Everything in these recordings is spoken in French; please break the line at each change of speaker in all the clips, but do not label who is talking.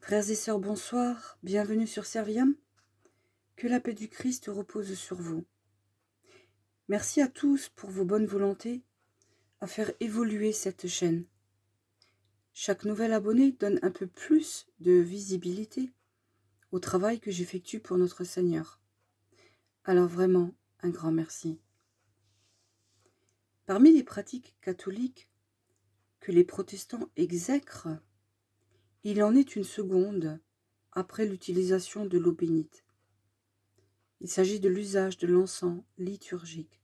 Frères et sœurs, bonsoir, bienvenue sur Serviam. Que la paix du Christ repose sur vous. Merci à tous pour vos bonnes volontés à faire évoluer cette chaîne. Chaque nouvel abonné donne un peu plus de visibilité au travail que j'effectue pour notre Seigneur. Alors vraiment, un grand merci. Parmi les pratiques catholiques que les protestants exècrent, il en est une seconde après l'utilisation de l'eau bénite. Il s'agit de l'usage de l'encens liturgique.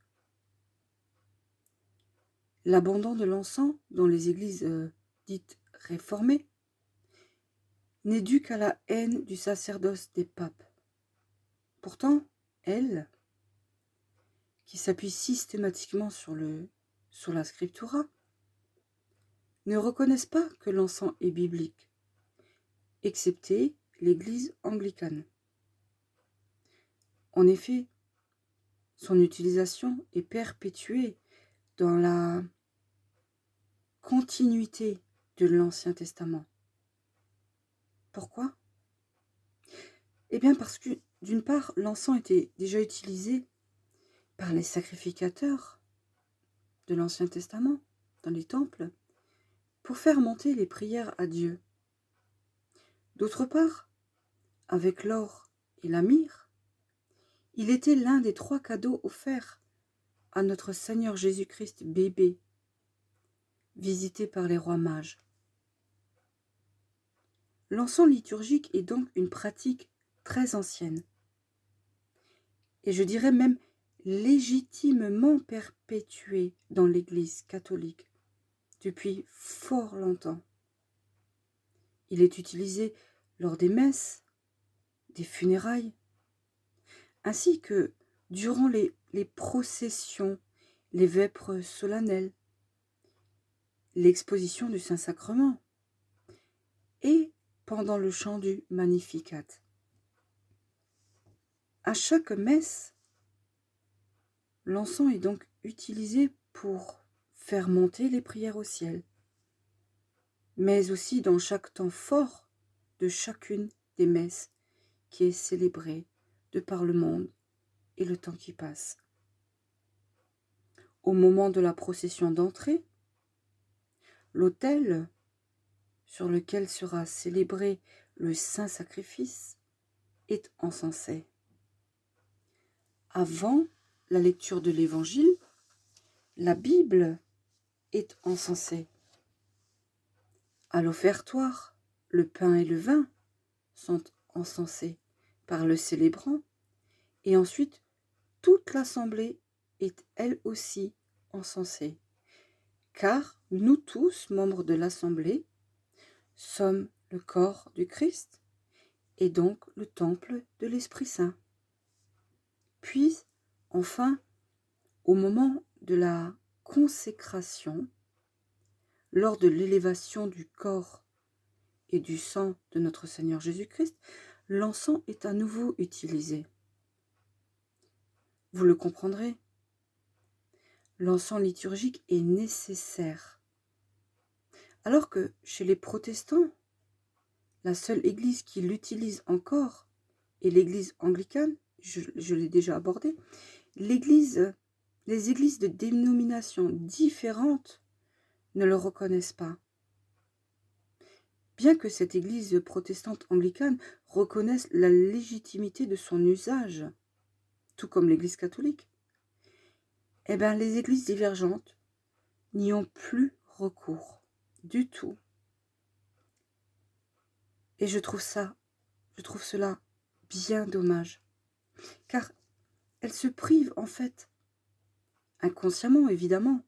L'abandon de l'encens dans les églises dites réformées n'est dû qu'à la haine du sacerdoce des papes. Pourtant, elles, qui s'appuient systématiquement sur la scriptura, ne reconnaissent pas que l'encens est biblique, excepté l'église anglicane. En effet, son utilisation est perpétuée dans la continuité de l'Ancien Testament. Pourquoi ? Eh bien parce que, d'une part, l'encens était déjà utilisé par les sacrificateurs de l'Ancien Testament, dans les temples, pour faire monter les prières à Dieu. D'autre part, avec l'or et la myrrhe, il était l'un des 3 cadeaux offerts à notre Seigneur Jésus-Christ bébé, visité par les rois mages. L'encens liturgique est donc une pratique très ancienne, et je dirais même légitimement perpétuée dans l'Église catholique depuis fort longtemps. Il est utilisé lors des messes, des funérailles, ainsi que durant les processions, les vêpres solennelles, l'exposition du Saint-Sacrement et pendant le chant du Magnificat. À chaque messe, l'encens est donc utilisé pour faire monter les prières au ciel, mais aussi dans chaque temps fort de chacune des messes qui est célébrée de par le monde et le temps qui passe. Au moment de la procession d'entrée, l'autel sur lequel sera célébré le saint sacrifice est encensé. Avant la lecture de l'évangile, la Bible est encensée. À l'offertoire, le pain et le vin sont encensés par le célébrant et ensuite toute l'assemblée est elle aussi encensée. Car nous tous, membres de l'assemblée, sommes le corps du Christ et donc le temple de l'Esprit Saint. Puis, enfin, au moment de la consécration, lors de l'élévation du corps et du sang de notre Seigneur Jésus-Christ, l'encens est à nouveau utilisé. Vous le comprendrez, l'encens liturgique est nécessaire. Alors que chez les protestants, la seule église qui l'utilise encore est l'église anglicane, je l'ai déjà abordé, les églises de dénominations différentes ne le reconnaissent pas. Bien que cette église protestante anglicane reconnaisse la légitimité de son usage, tout comme l'église catholique, eh bien les églises divergentes n'y ont plus recours du tout. Et je trouve cela bien dommage, car elles se privent en fait, inconsciemment évidemment,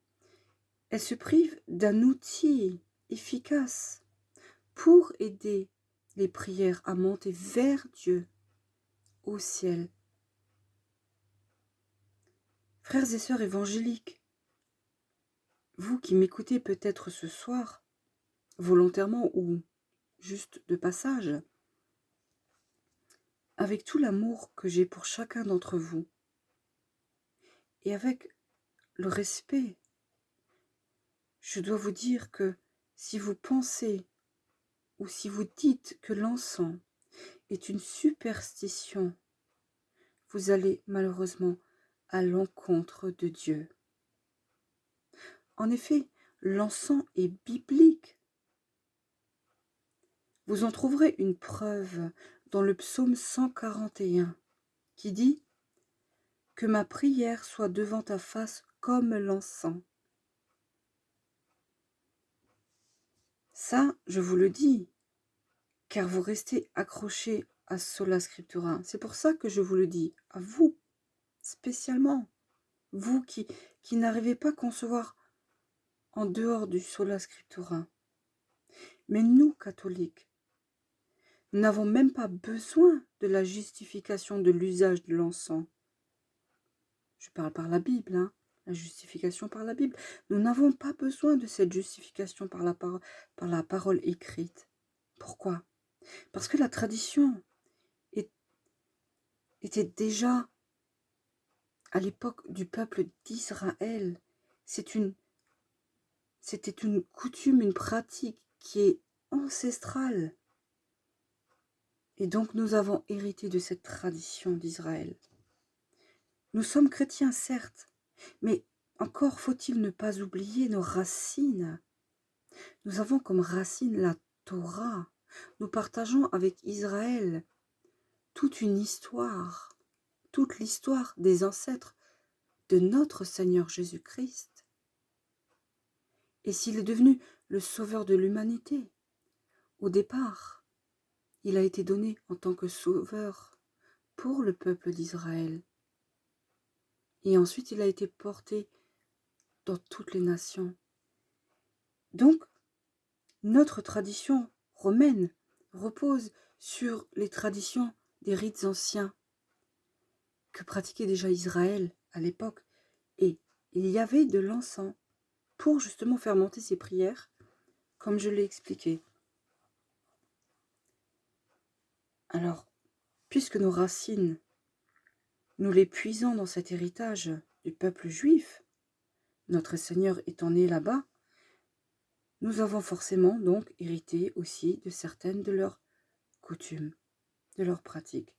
elles se privent d'un outil efficace pour aider les prières à monter vers Dieu, au ciel. Frères et sœurs évangéliques, vous qui m'écoutez peut-être ce soir, volontairement ou juste de passage, avec tout l'amour que j'ai pour chacun d'entre vous, et avec le respect, je dois vous dire que si vous pensez ou si vous dites que l'encens est une superstition, vous allez malheureusement à l'encontre de Dieu. En effet, l'encens est biblique. Vous en trouverez une preuve dans le psaume 141 qui dit « Que ma prière soit devant ta face comme l'encens ». Ça, je vous le dis, car vous restez accrochés à Sola Scriptura. C'est pour ça que je vous le dis, à vous, spécialement. Vous qui n'arrivez pas à concevoir en dehors du Sola Scriptura. Mais nous, catholiques, nous n'avons même pas besoin de la justification de l'usage de l'encens. Je parle par la Bible, hein, la justification par la Bible. Nous n'avons pas besoin de cette justification par la parole écrite. Pourquoi? Parce que la tradition était déjà, à l'époque du peuple d'Israël, c'était une coutume, une pratique qui est ancestrale. Et donc nous avons hérité de cette tradition d'Israël. Nous sommes chrétiens, certes, mais encore faut-il ne pas oublier nos racines. Nous avons comme racine la Torah. Nous partageons avec Israël toute une histoire, toute l'histoire des ancêtres de notre Seigneur Jésus-Christ. Et s'il est devenu le sauveur de l'humanité, au départ, il a été donné en tant que sauveur pour le peuple d'Israël. Et ensuite, il a été porté dans toutes les nations. Donc, notre tradition romaine repose sur les traditions des rites anciens que pratiquait déjà Israël à l'époque. Et il y avait de l'encens pour justement faire monter ses prières, comme je l'ai expliqué. Alors, puisque nos racines, nous les puisons dans cet héritage du peuple juif, notre Seigneur étant né là-bas, nous avons forcément donc hérité aussi de certaines de leurs coutumes, de leurs pratiques.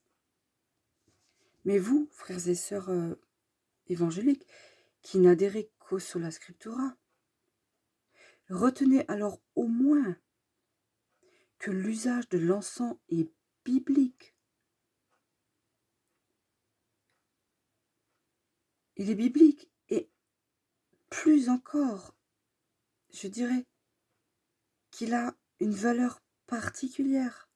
Mais vous, frères et sœurs évangéliques, qui n'adhérez qu'au Sola Scriptura, retenez alors au moins que l'usage de l'encens est biblique. Il est biblique et plus encore, je dirais qu'il a une valeur particulière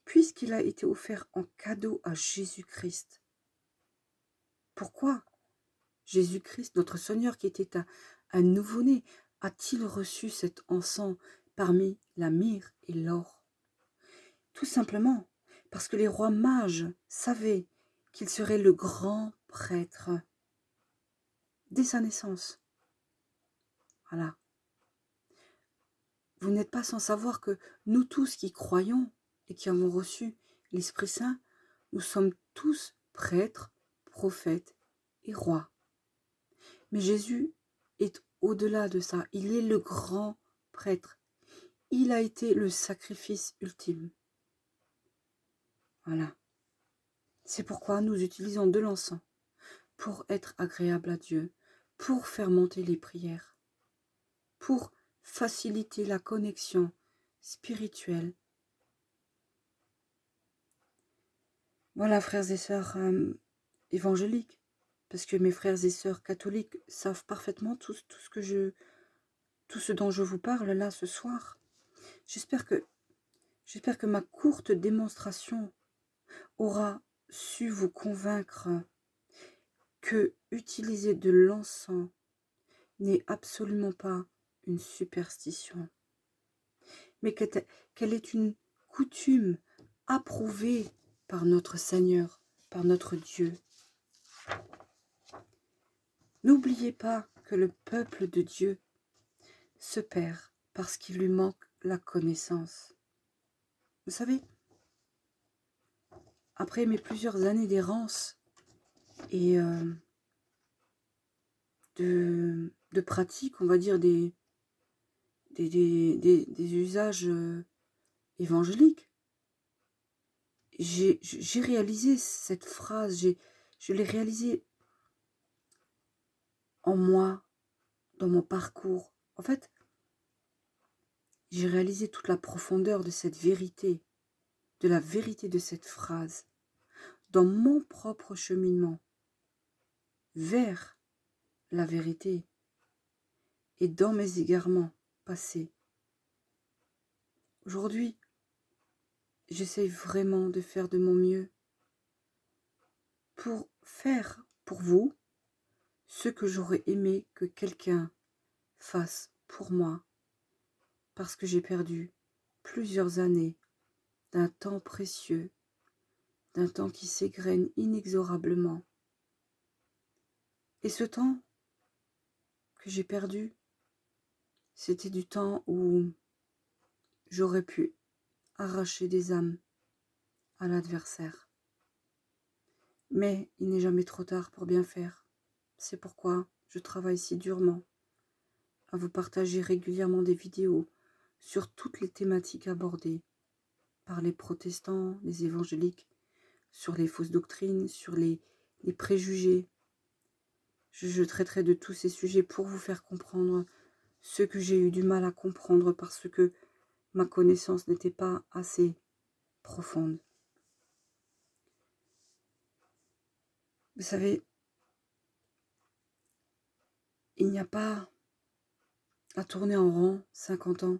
puisqu'il a été offert en cadeau à Jésus-Christ. Pourquoi Jésus-Christ, notre Seigneur qui était un nouveau-né, a-t-il reçu cet encens parmi la myrrhe et l'or? Tout simplement parce que les rois mages savaient qu'il serait le grand prêtre dès sa naissance. Voilà. Vous n'êtes pas sans savoir que nous tous qui croyons et qui avons reçu l'Esprit Saint, nous sommes tous prêtres, prophètes et rois. Mais Jésus est au-delà de ça. Il est le grand prêtre. Il a été le sacrifice ultime. Voilà. C'est pourquoi nous utilisons de l'encens pour être agréable à Dieu, pour faire monter les prières, pour faciliter la connexion spirituelle. Voilà, frères et sœurs évangéliques, parce que mes frères et sœurs catholiques savent parfaitement tout ce dont je vous parle là ce soir. J'espère que ma courte démonstration aura su vous convaincre que utiliser de l'encens n'est absolument pas une superstition, mais qu'elle est une coutume approuvée par notre Seigneur, par notre Dieu. N'oubliez pas que le peuple de Dieu se perd parce qu'il lui manque la connaissance. Vous savez, après mes plusieurs années d'errance et de pratique, on va dire des usages évangélique, j'ai réalisé cette phrase, je l'ai réalisée en moi, dans mon parcours. En fait, j'ai réalisé toute la profondeur de cette vérité, de la vérité de cette phrase, dans mon propre cheminement vers la vérité et dans mes égarements passés. Aujourd'hui, j'essaye vraiment de faire de mon mieux pour faire pour vous ce que j'aurais aimé que quelqu'un fasse pour moi, parce que j'ai perdu plusieurs années d'un temps précieux, d'un temps qui s'égrène inexorablement. Et ce temps que j'ai perdu, c'était du temps où j'aurais pu arracher des âmes à l'adversaire. Mais il n'est jamais trop tard pour bien faire. C'est pourquoi je travaille si durement à vous partager régulièrement des vidéos sur toutes les thématiques abordées par les protestants, les évangéliques, sur les fausses doctrines, sur les préjugés. Je traiterai de tous ces sujets pour vous faire comprendre ce que j'ai eu du mal à comprendre parce que ma connaissance n'était pas assez profonde. Vous savez, il n'y a pas à tourner en rond 50 ans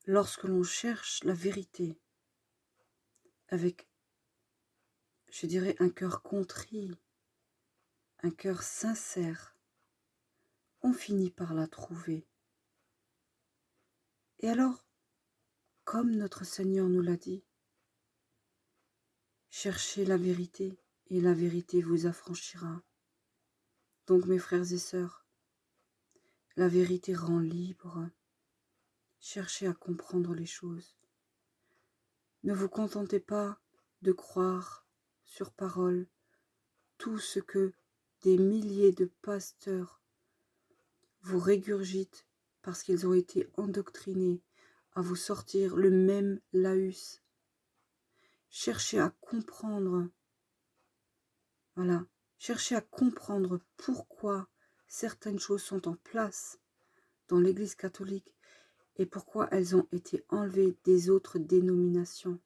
lorsque l'on cherche la vérité avec, je dirais, un cœur contrit, un cœur sincère, on finit par la trouver. Et alors, comme notre Seigneur nous l'a dit, cherchez la vérité et la vérité vous affranchira. Donc mes frères et sœurs, la vérité rend libre. Cherchez à comprendre les choses. Ne vous contentez pas de croire sur parole tout ce que des milliers de pasteurs vous régurgitent parce qu'ils ont été endoctrinés à vous sortir le même laïus. Cherchez à comprendre, voilà, cherchez à comprendre pourquoi certaines choses sont en place dans l'Église catholique et pourquoi elles ont été enlevées des autres dénominations.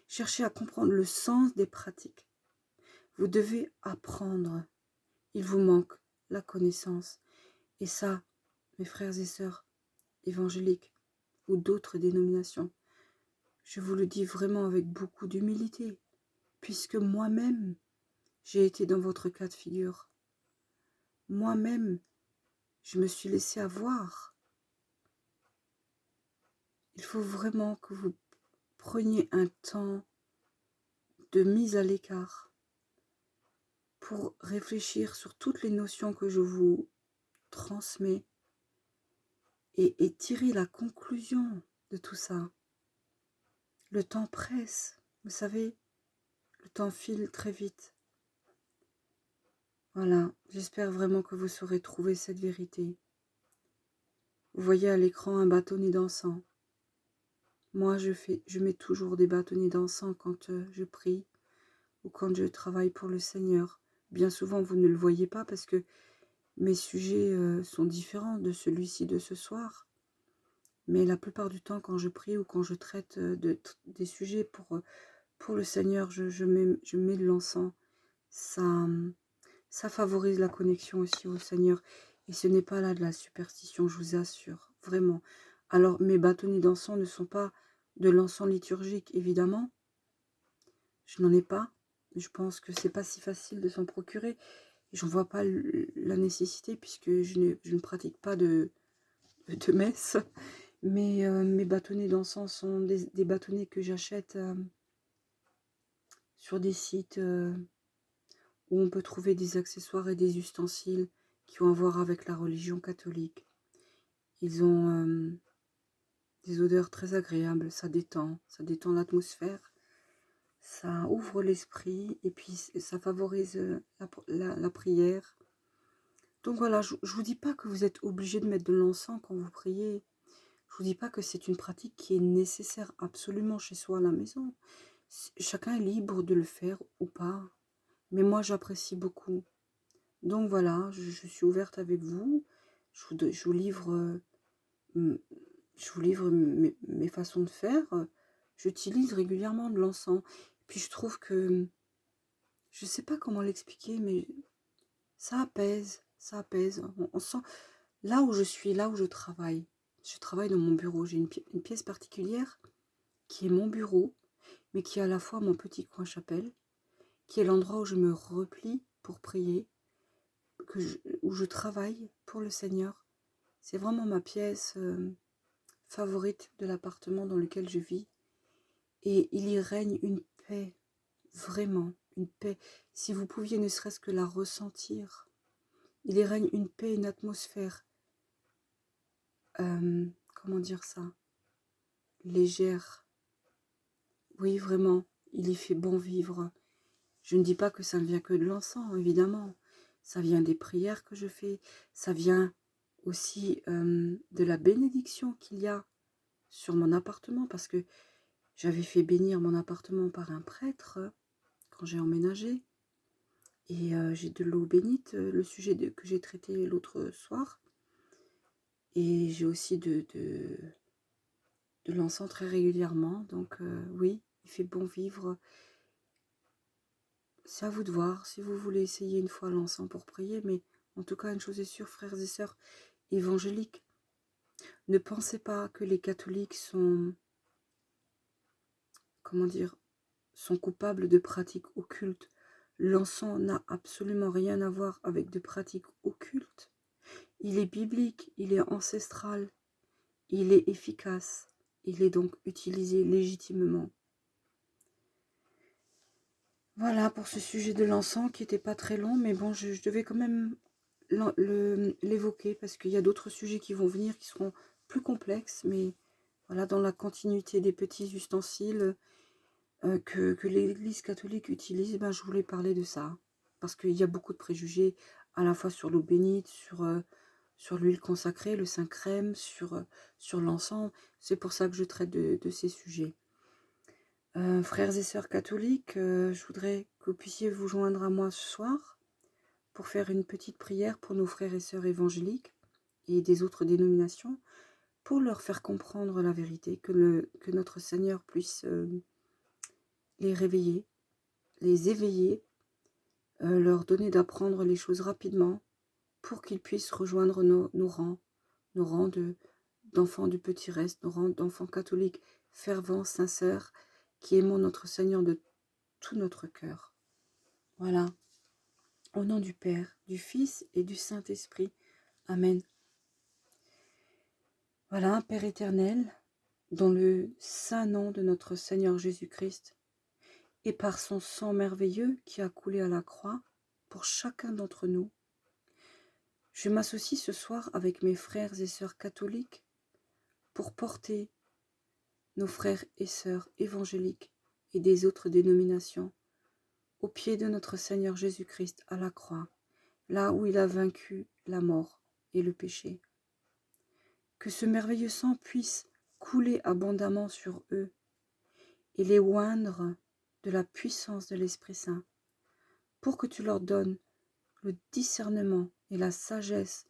Cherchez à comprendre le sens des pratiques. Vous devez apprendre. Il vous manque la connaissance. Et ça, mes frères et sœurs évangéliques ou d'autres dénominations, je vous le dis vraiment avec beaucoup d'humilité, puisque moi-même, j'ai été dans votre cas de figure. Moi-même, je me suis laissé avoir. Il faut vraiment que vous preniez un temps de mise à l'écart pour réfléchir sur toutes les notions que je vous transmets et tirer la conclusion de tout ça. Le temps presse, vous savez, le temps file très vite. Voilà, j'espère vraiment que vous saurez trouver cette vérité. Vous voyez à l'écran un bâtonnet d'encens. Moi, je mets toujours des bâtonnets d'encens quand je prie ou quand je travaille pour le Seigneur. Bien souvent, vous ne le voyez pas parce que mes sujets sont différents de celui-ci de ce soir. Mais la plupart du temps, quand je prie ou quand je traite des sujets pour le Seigneur, je mets de l'encens. Ça favorise la connexion aussi au Seigneur. Et ce n'est pas là de la superstition, je vous assure, vraiment. Alors, mes bâtonnets d'encens ne sont pas de l'encens liturgique, évidemment. Je n'en ai pas. Je pense que c'est pas si facile de s'en procurer. Je ne vois pas la nécessité puisque je ne pratique pas de messe. Mais mes bâtonnets d'encens sont des bâtonnets que j'achète sur des sites où on peut trouver des accessoires et des ustensiles qui ont à voir avec la religion catholique. Ils ont des odeurs très agréables, ça détend l'atmosphère, ça ouvre l'esprit et puis ça favorise la prière. Donc voilà, je ne vous dis pas que vous êtes obligé de mettre de l'encens quand vous priez. Je vous dis pas que c'est une pratique qui est nécessaire absolument chez soi à la maison. Chacun est libre de le faire ou pas. Mais moi, j'apprécie beaucoup. Donc voilà, je suis ouverte avec vous. Je vous livre, mes façons de faire. J'utilise régulièrement de l'encens. Puis je trouve que, je sais pas comment l'expliquer, mais ça apaise, ça apaise. On sent, là où je suis, là où je travaille dans mon bureau. J'ai une pièce particulière qui est mon bureau, mais qui est à la fois mon petit coin chapelle, qui est l'endroit où je me replie pour prier, où je travaille pour le Seigneur. C'est vraiment ma pièce favorite de l'appartement dans lequel je vis. Et il y règne une paix, vraiment une paix. Si vous pouviez ne serait-ce que la ressentir, il y règne une paix, une atmosphère, comment dire ça, légère. Oui, vraiment, il y fait bon vivre. Je ne dis pas que ça ne vient que de l'encens, évidemment. Ça vient des prières que je fais. Ça vient aussi de la bénédiction qu'il y a sur mon appartement. Parce que j'avais fait bénir mon appartement par un prêtre quand j'ai emménagé. Et j'ai de l'eau bénite, le sujet que j'ai traité l'autre soir. Et j'ai aussi de l'encens très régulièrement. Donc oui, il fait bon vivre. C'est à vous de voir si vous voulez essayer une fois l'encens pour prier, mais en tout cas, une chose est sûre, frères et sœurs évangéliques, ne pensez pas que les catholiques sont, comment dire, sont coupables de pratiques occultes. L'encens n'a absolument rien à voir avec de pratiques occultes. Il est biblique, il est ancestral, il est efficace, il est donc utilisé légitimement. Voilà pour ce sujet de l'encens qui n'était pas très long, mais bon, je devais quand même l'évoquer parce qu'il y a d'autres sujets qui vont venir qui seront plus complexes, mais voilà, dans la continuité des petits ustensiles que l'Église catholique utilise, ben, je voulais parler de ça, parce qu'il y a beaucoup de préjugés à la fois sur l'eau bénite, sur l'huile consacrée, le Saint-Crème, sur l'encens. C'est pour ça que je traite de ces sujets. Frères et sœurs catholiques, je voudrais que vous puissiez vous joindre à moi ce soir pour faire une petite prière pour nos frères et sœurs évangéliques et des autres dénominations, pour leur faire comprendre la vérité, que notre Seigneur puisse les réveiller, les éveiller, leur donner d'apprendre les choses rapidement, pour qu'ils puissent rejoindre nos rangs d'enfants du petit reste, nos rangs d'enfants catholiques fervents, sincères, qui aimons notre Seigneur de tout notre cœur. Voilà. Au nom du Père, du Fils et du Saint-Esprit. Amen. Voilà, Père éternel, dans le saint nom de notre Seigneur Jésus-Christ, et par son sang merveilleux qui a coulé à la croix pour chacun d'entre nous, je m'associe ce soir avec mes frères et sœurs catholiques pour porter nos frères et sœurs évangéliques et des autres dénominations au pied de notre Seigneur Jésus-Christ à la croix, là où il a vaincu la mort et le péché. Que ce merveilleux sang puisse couler abondamment sur eux et les oindre de la puissance de l'Esprit Saint, pour que tu leur donnes le discernement et la sagesse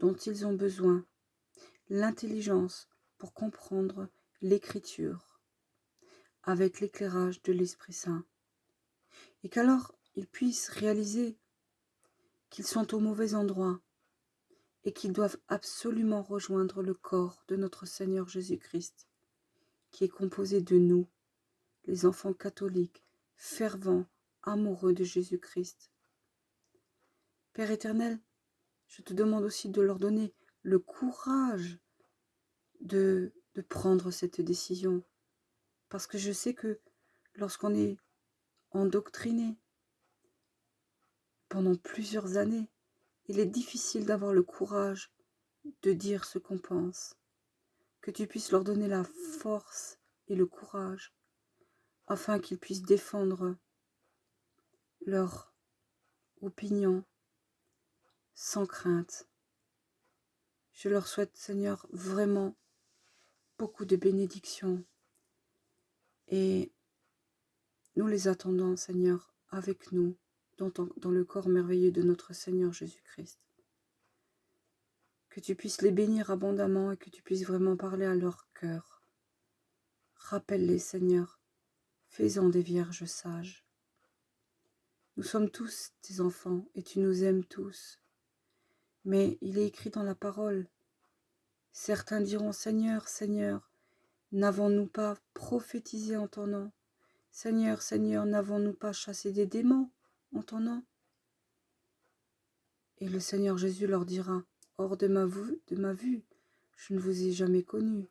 dont ils ont besoin, l'intelligence pour comprendre l'Écriture avec l'éclairage de l'Esprit Saint, et qu'alors ils puissent réaliser qu'ils sont au mauvais endroit et qu'ils doivent absolument rejoindre le corps de notre Seigneur Jésus-Christ, qui est composé de nous, les enfants catholiques, fervents, amoureux de Jésus-Christ. Père éternel, je te demande aussi de leur donner le courage de prendre cette décision, parce que je sais que lorsqu'on est endoctriné pendant plusieurs années, il est difficile d'avoir le courage de dire ce qu'on pense. Que tu puisses leur donner la force et le courage afin qu'ils puissent défendre leur opinion sans crainte. Je leur souhaite, Seigneur, vraiment beaucoup de bénédictions. Et nous les attendons, Seigneur, avec nous, dans le corps merveilleux de notre Seigneur Jésus-Christ. Que tu puisses les bénir abondamment et que tu puisses vraiment parler à leur cœur. Rappelle-les, Seigneur, fais-en des vierges sages. Nous sommes tous tes enfants et tu nous aimes tous. Mais il est écrit dans la parole, certains diront, Seigneur, Seigneur, n'avons-nous pas prophétisé en ton nom? Seigneur, Seigneur, n'avons-nous pas chassé des démons en ton nom? Et le Seigneur Jésus leur dira, hors de ma vue, je ne vous ai jamais connu.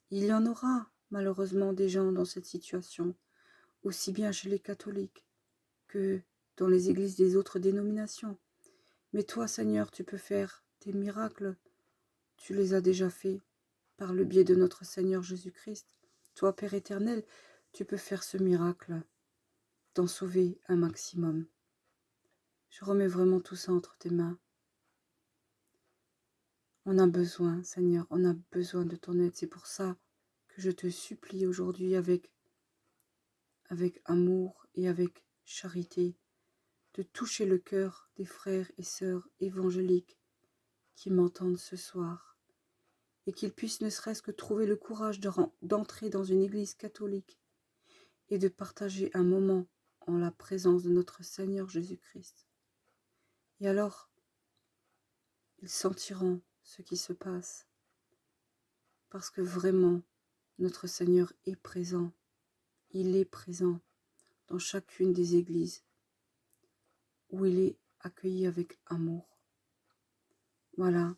Il y en aura malheureusement des gens dans cette situation, aussi bien chez les catholiques que dans les églises des autres dénominations. Mais toi, Seigneur, tu peux faire tes miracles. Tu les as déjà faits par le biais de notre Seigneur Jésus-Christ. Toi, Père éternel, tu peux faire ce miracle d'en sauver un maximum. Je remets vraiment tout ça entre tes mains. On a besoin, Seigneur, on a besoin de ton aide. C'est pour ça que je te supplie aujourd'hui avec amour et avec charité de toucher le cœur des frères et sœurs évangéliques qui m'entendent ce soir et qu'ils puissent ne serait-ce que trouver le courage d'entrer dans une église catholique et de partager un moment en la présence de notre Seigneur Jésus-Christ. Et alors, ils sentiront ce qui se passe parce que vraiment, notre Seigneur est présent. Il est présent dans chacune des églises où il est accueilli avec amour. Voilà.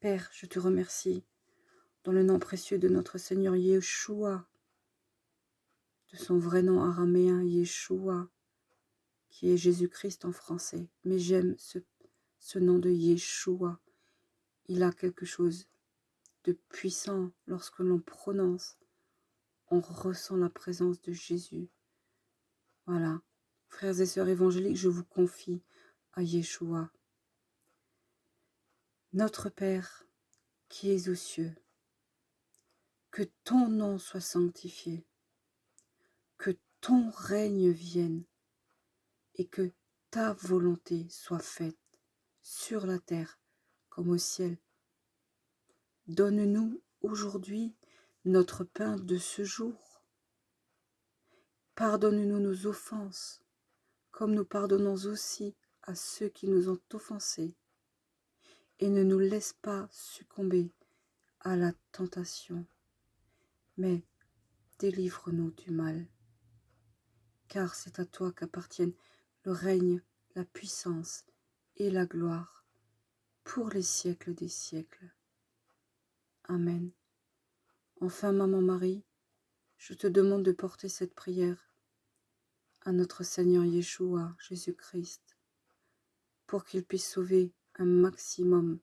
Père, je te remercie dans le nom précieux de notre Seigneur Yeshua, de son vrai nom araméen Yeshua, qui est Jésus-Christ en français. Mais j'aime ce nom de Yeshua. Il a quelque chose de puissant lorsque l'on prononce. On ressent la présence de Jésus. Voilà. Frères et sœurs évangéliques, je vous confie à Yeshua. Notre Père, qui es aux cieux, que ton nom soit sanctifié, que ton règne vienne et que ta volonté soit faite sur la terre comme au ciel. Donne-nous aujourd'hui notre pain de ce jour. Pardonne-nous nos offenses, comme nous pardonnons aussi à ceux qui nous ont offensés. Et ne nous laisse pas succomber à la tentation, mais délivre-nous du mal. Car c'est à toi qu'appartiennent le règne, la puissance et la gloire pour les siècles des siècles. Amen. Enfin, Maman Marie, je te demande de porter cette prière à notre Seigneur Yeshua, Jésus-Christ, pour qu'il puisse sauver un maximum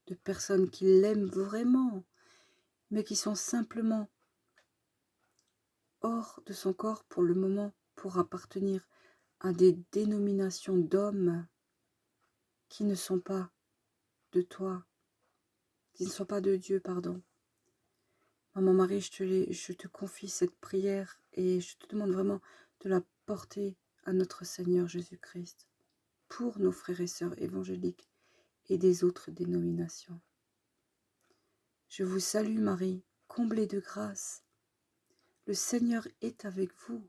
de personnes qui l'aiment vraiment, mais qui sont simplement hors de son corps pour le moment, pour appartenir à des dénominations d'hommes qui ne sont pas de toi, qui ne sont pas de Dieu, pardon. Maman Marie, je te confie cette prière et je te demande vraiment de la porter à notre Seigneur Jésus-Christ pour nos frères et sœurs évangéliques et des autres dénominations. Je vous salue Marie, comblée de grâce. Le Seigneur est avec vous.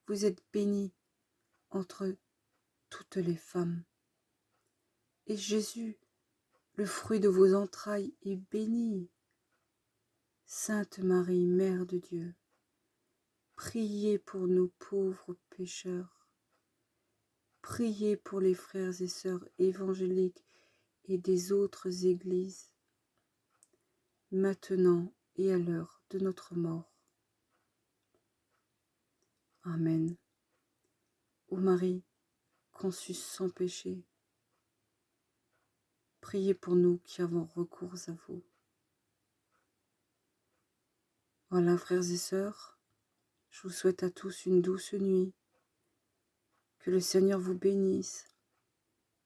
Vous êtes bénie entre toutes les femmes. Et Jésus, le fruit de vos entrailles, est béni. Sainte Marie, Mère de Dieu, priez pour nous pauvres pécheurs. Priez pour les frères et sœurs évangéliques et des autres églises, maintenant et à l'heure de notre mort. Amen. Ô Marie, conçue sans péché, priez pour nous qui avons recours à vous. Voilà, frères et sœurs, je vous souhaite à tous une douce nuit. Que le Seigneur vous bénisse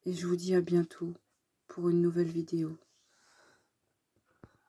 et je vous dis à bientôt pour une nouvelle vidéo.